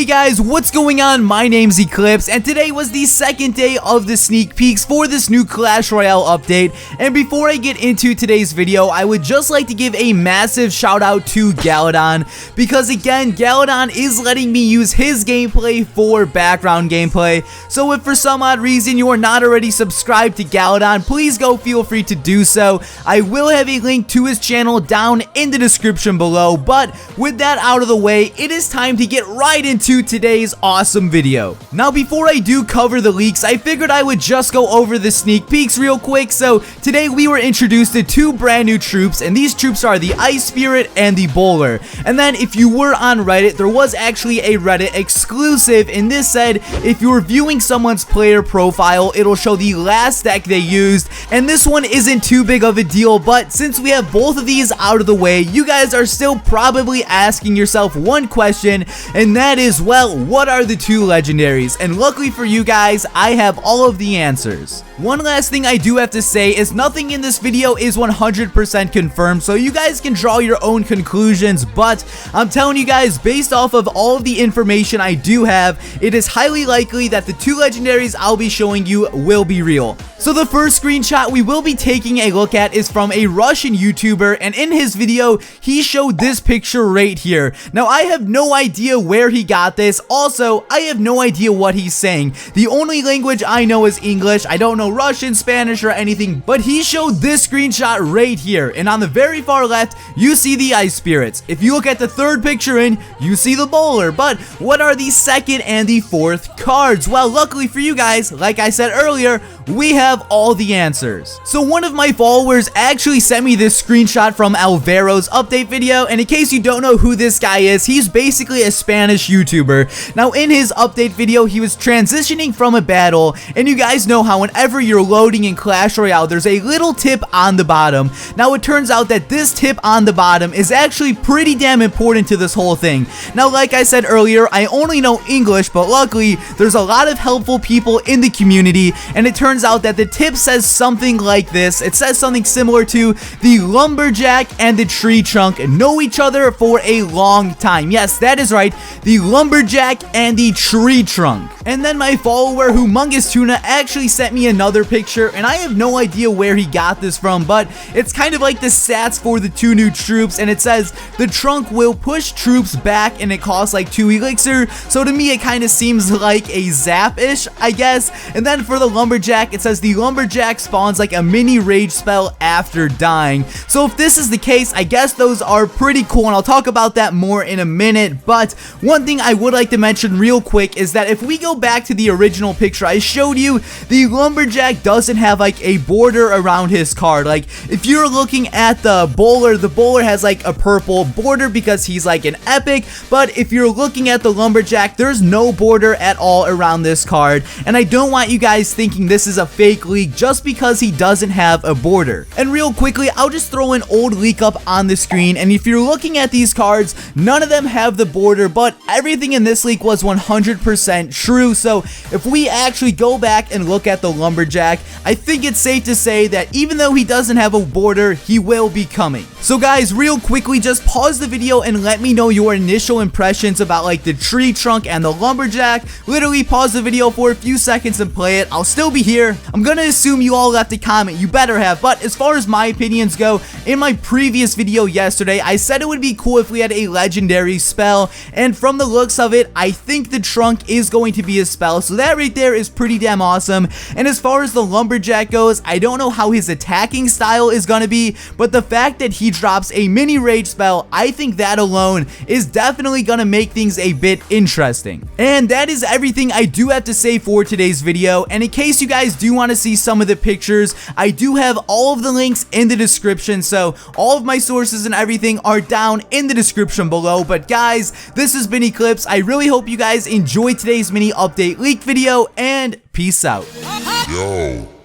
Guys, what's going on? My name's Eclipse, and today was the second day of the sneak peeks for this new Clash Royale update. And before I get into today's video, I would just like to give a massive shout out to Galadon, because again, Galadon is letting me use his gameplay for background gameplay. So if for some odd reason you are not already subscribed to Galadon, please go feel free to do so. I will have a link to his channel down in the description below, but with that out of the way, it is time to get right into today's awesome video. Now, before I do cover the leaks, I figured I would just go over the sneak peeks real quick. So today we were introduced to two brand new troops, and these troops are the Ice Spirit and the Bowler. And then if you were on Reddit, there was actually a Reddit exclusive, and this said if you're viewing someone's player profile, it'll show the last deck they used. And this one isn't too big of a deal, but since we have both of these out of the way, you guys are still probably asking yourself one question, and that is, well, what are the two legendaries? And luckily for you guys, I have all of the answers. One last thing I do have to say is nothing in this video is 100% confirmed, so you guys can draw your own conclusions, but I'm telling you guys, based off of all of the information I do have, it is highly likely that the two legendaries I'll be showing you will be real. So the first screenshot we will be taking a look at is from a Russian YouTuber, and in his video, he showed this picture right here. Now, I have no idea where he got this. Also, I have no idea what he's saying. The only language I know is English. I don't know Russian, Spanish, or anything, but he showed this screenshot right here, and on the very far left, you see the Ice Spirits. If you look at the third picture in, you see the Bowler, but what are the second and the fourth cards? Well, luckily for you guys, like I said earlier, we have all the answers. So one of my followers actually sent me this screenshot from Alvaro's update video, and in case you don't know who this guy is, he's basically a Spanish YouTuber. Now, in his update video, he was transitioning from a battle, and you guys know how whenever you're loading in Clash Royale, there's a little tip on the bottom. Now, it turns out that this tip on the bottom is actually pretty damn important to this whole thing. Now, like I said earlier, I only know English, but luckily, there's a lot of helpful people in the community, and it turns out that the tip says something like this. It says something similar to the Lumberjack and the Tree Trunk know each other for a long time. Yes, that is right, the Lumberjack and the Tree Trunk. And then my follower, Humongous Tuna, actually sent me another picture, and I have no idea where he got this from, but it's kind of like the stats for the two new troops, and it says the trunk will push troops back, and it costs like 2 elixir, so to me it kind of seems like a zap-ish, I guess. And then for the Lumberjack, it says the Lumberjack spawns like a mini rage spell after dying. So if this is the case, I guess those are pretty cool, and I'll talk about that more in a minute. But one thing I would like to mention real quick is that if we go back to the original picture I showed you, the Lumberjack doesn't have like a border around his card. Like if you're looking at the Bowler has like a purple border because he's like an epic, but if you're looking at the Lumberjack, there's no border at all around this card. And I don't want you guys thinking this is a fake leak just because he doesn't have a border. And real quickly, I'll just throw an old leak up on the screen, and if you're looking at these cards, none of them have the border, but everything in this leak was 100% true. So if we actually go back and look at the Lumberjack, I think it's safe to say that even though he doesn't have a border, he will be coming. So guys, real quickly, just pause the video and let me know your initial impressions about like the Tree Trunk and the Lumberjack. Literally pause the video for a few seconds and play it. I'll still be here. I'm gonna assume you all left a comment. You better have. But as far as my opinions go, in my previous video yesterday, I said it would be cool if we had a legendary spell, and from the looks of it, I think the Trunk is going to be a spell, so that right there is pretty damn awesome. And as far as the Lumberjack goes, I don't know how his attacking style is gonna be, but the fact that he drops a mini rage spell, I think that alone is definitely gonna make things a bit interesting. And that is everything I do have to say for today's video, and in case you guys do want to see some of the pictures, I do have all of the links in the description, so all of my sources and everything are down in the description below. But guys, this has been Eclipse. I really hope you guys enjoyed today's mini update leak video, and peace out. Yo.